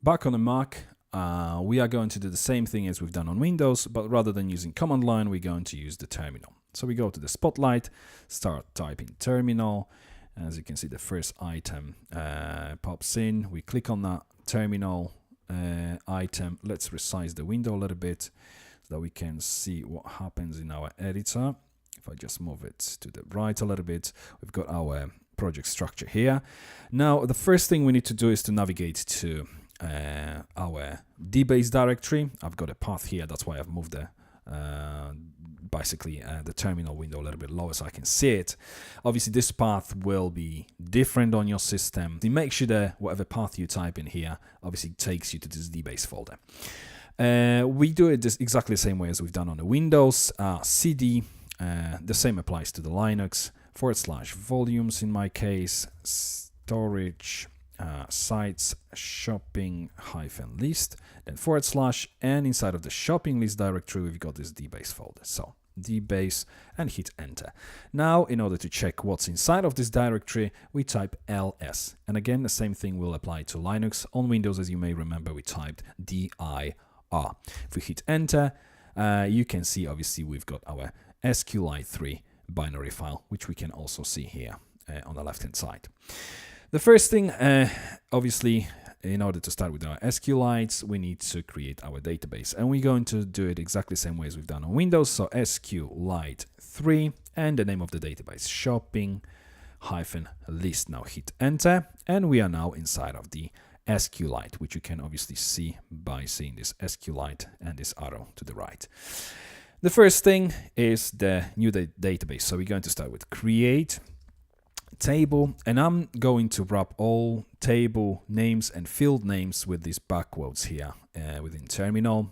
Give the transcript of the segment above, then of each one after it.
Back on the Mac, we are going to do the same thing as we've done on Windows, but rather than using command line, we're going to use the terminal. So we go to the Spotlight, start typing terminal. As you can see, the first item pops in. We click on that terminal item. Let's resize the window a little bit so that we can see what happens in our editor. If I just move it to the right a little bit, we've got our project structure here. Now, the first thing we need to do is to navigate to our dbase directory. I've got a path here, that's why I've moved the the terminal window a little bit lower so I can see it. Obviously, this path will be different on your system. Make sure that whatever path you type in here obviously takes you to this dbase folder. We do it exactly the same way as we've done on the Windows. CD, the same applies to the Linux, /volumes in my case, storage, sites, shopping -list, then /, and inside of the shopping list directory, we've got this dbase folder. So dbase and hit enter. Now, in order to check what's inside of this directory, we type ls. And again, the same thing will apply to Linux. On Windows, as you may remember, we typed dir. If we hit enter, you can see, obviously, we've got our SQLite-3 binary file, which we can also see here on the left-hand side. The first thing, obviously, in order to start with our SQLites, we need to create our database. And we're going to do it exactly the same way as we've done on Windows. So SQLite-3 and the name of the database, shopping-list. Now hit enter. And we are now inside of the SQLite, which you can obviously see by seeing this SQLite and this arrow to the right. The first thing is the new database. So we're going to start with create table, and I'm going to wrap all table names and field names with these backquotes here within terminal.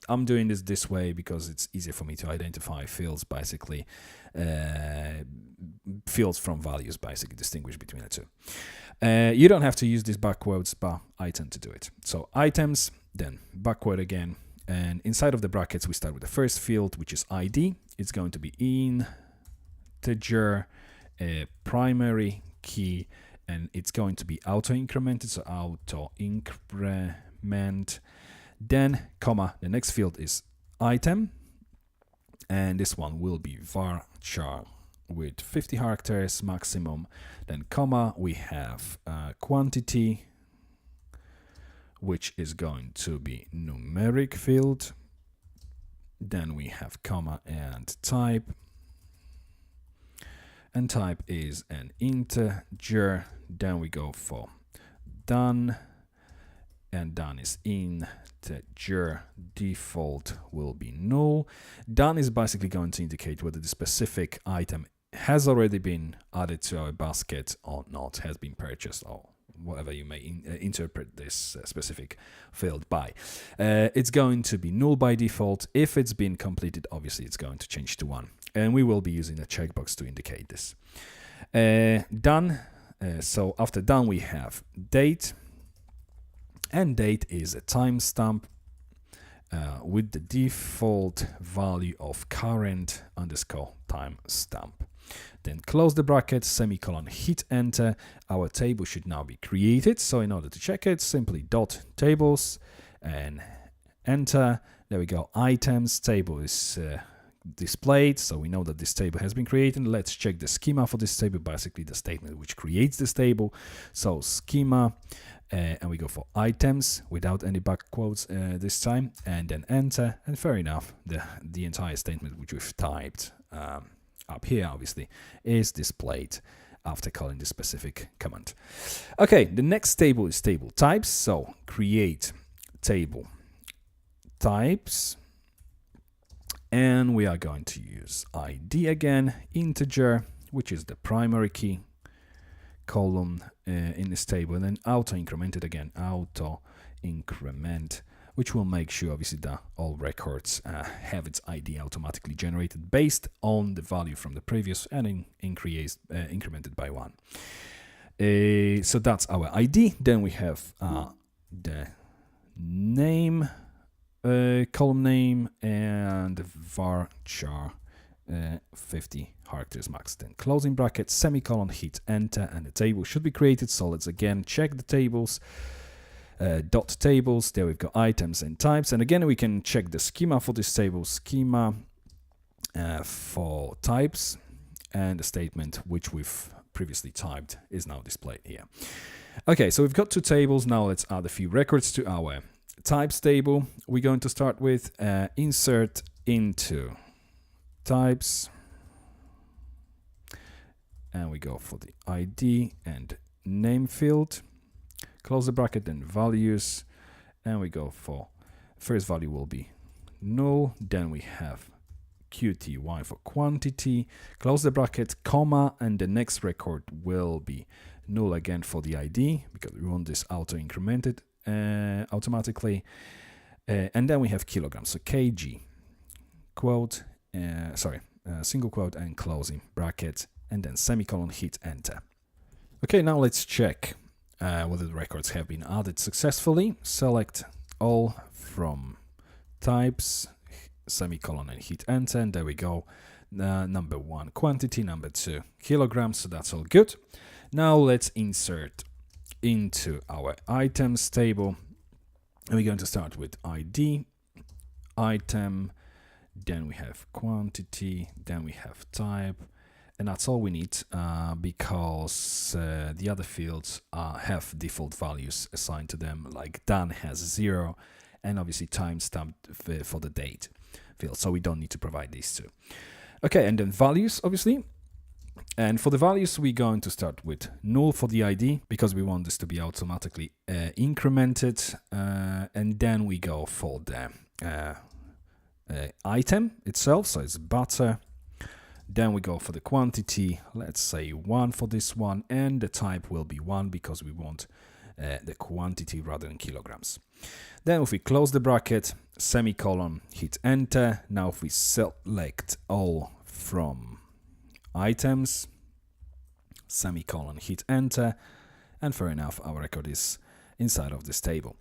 I'm doing this way because it's easier for me to identify fields, basically fields from values, basically distinguish between the two. You don't have to use these backquotes, but I tend to do it. So items, then backquote again, and inside of the brackets we start with the first field, which is ID. It's going to be integer, primary key, and it's going to be auto-incremented, so auto-increment. Then comma, the next field is item, and this one will be varchar with 50 characters maximum. Then comma, we have quantity, which is going to be numeric field. Then we have comma and type, and type is an integer. Then we go for done, and done is integer. Default will be null. Done is basically going to indicate whether the specific item has already been added to our basket or not, has been purchased, or whatever you may interpret this specific field by. It's going to be null by default. If it's been completed, obviously it's going to change to 1. And we will be using a checkbox to indicate this. Done. So after done, we have date. And date is a timestamp with the default value of current _ timestamp. Then close the bracket, semicolon, hit enter. Our table should now be created. So in order to check it, simply dot tables and enter. There we go. Items table is displayed, so we know that this table has been created. Let's check the schema for this table, basically the statement which creates this table. So schema, and we go for items without any back quotes this time, and then enter. And fair enough, the entire statement which we've typed up here obviously is displayed after calling this specific command. Okay, the next table is table types. So create table types, and we are going to use ID again, integer, which is the primary key, column in this table, and then auto incremented again, auto increment, which will make sure obviously that all records have its ID automatically generated based on the value from the previous and incremented by 1. So that's our ID. Then we have the name, column name, and varchar 50 characters max. Then closing bracket, semicolon, hit enter, and the table should be created. So let's again check the tables. dot tables. There we've got items and types. And again, we can check the schema for this table, schema for types, and the statement which we've previously typed is now displayed here. Okay, so we've got two tables. Now let's add a few records to our types table. We're going to start with insert into types, and we go for the ID and name field, close the bracket, then values, and we go for first value will be null, then we have QTY for quantity, close the bracket, comma, and the next record will be null again for the ID because we want this auto incremented automatically, and then we have kilograms, so kg quote, single quote and closing bracket, and then semicolon, hit enter. Okay, now let's check whether the records have been added successfully. Select all from types, semicolon, and hit enter, and there we go. Number 1 quantity, number 2 kilograms, so that's all good. Now let's insert into our items table, and we're going to start with ID, item, then we have quantity, then we have type, and that's all we need because the other fields have default values assigned to them, like done has 0, and obviously timestamp for the date field, so we don't need to provide these two. Okay, and then values, obviously. And for the values, we're going to start with null for the ID because we want this to be automatically incremented, and then we go for the item itself, so it's butter. Then we go for the quantity, let's say 1 for this one, and the type will be 1 because we want the quantity rather than kilograms. Then if we close the bracket, semicolon, hit enter. Now if we select all from items, semicolon, hit enter, and fair enough, our record is inside of this table.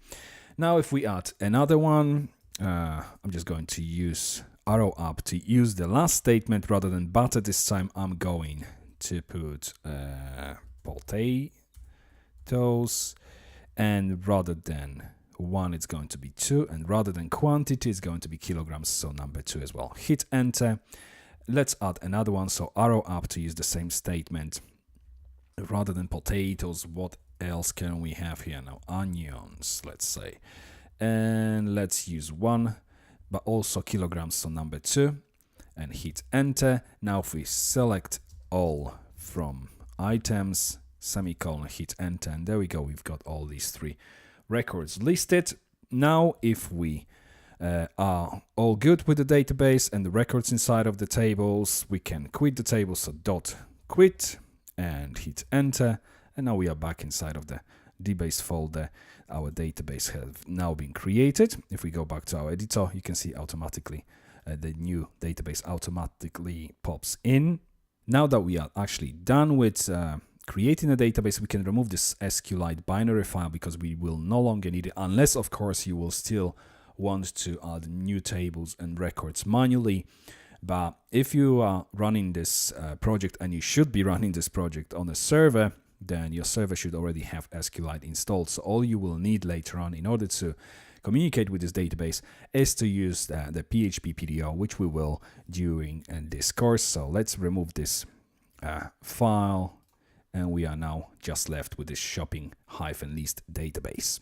Now if we add another one, I'm just going to use arrow up to use the last statement rather than butter this time. I'm going to put potatoes, and rather than 1 it's going to be 2, and rather than quantity it's going to be kilograms, so number 2 as well. Hit enter. Let's add another one, so arrow up to use the same statement. Rather than potatoes, what else can we have here now? Onions, let's say, and let's use 1, but also kilograms, so number 2, and hit enter. Now if we select all from items, semicolon, hit enter, and there we go, we've got all these 3 records listed. Now if we are all good with the database and the records inside of the tables, we can quit the table, so dot quit and hit enter, and now we are back inside of the dbase folder. Our database has now been created. If we go back to our editor, you can see automatically the new database automatically pops in. Now that we are actually done with creating a database, we can remove this SQLite binary file because we will no longer need it, unless of course you will still want to add new tables and records manually. But if you are running this project, and you should be running this project on a server, then your server should already have SQLite installed. So all you will need later on in order to communicate with this database is to use the PHP PDO, which we will during this course. So let's remove this file, and we are now just left with this shopping-list database.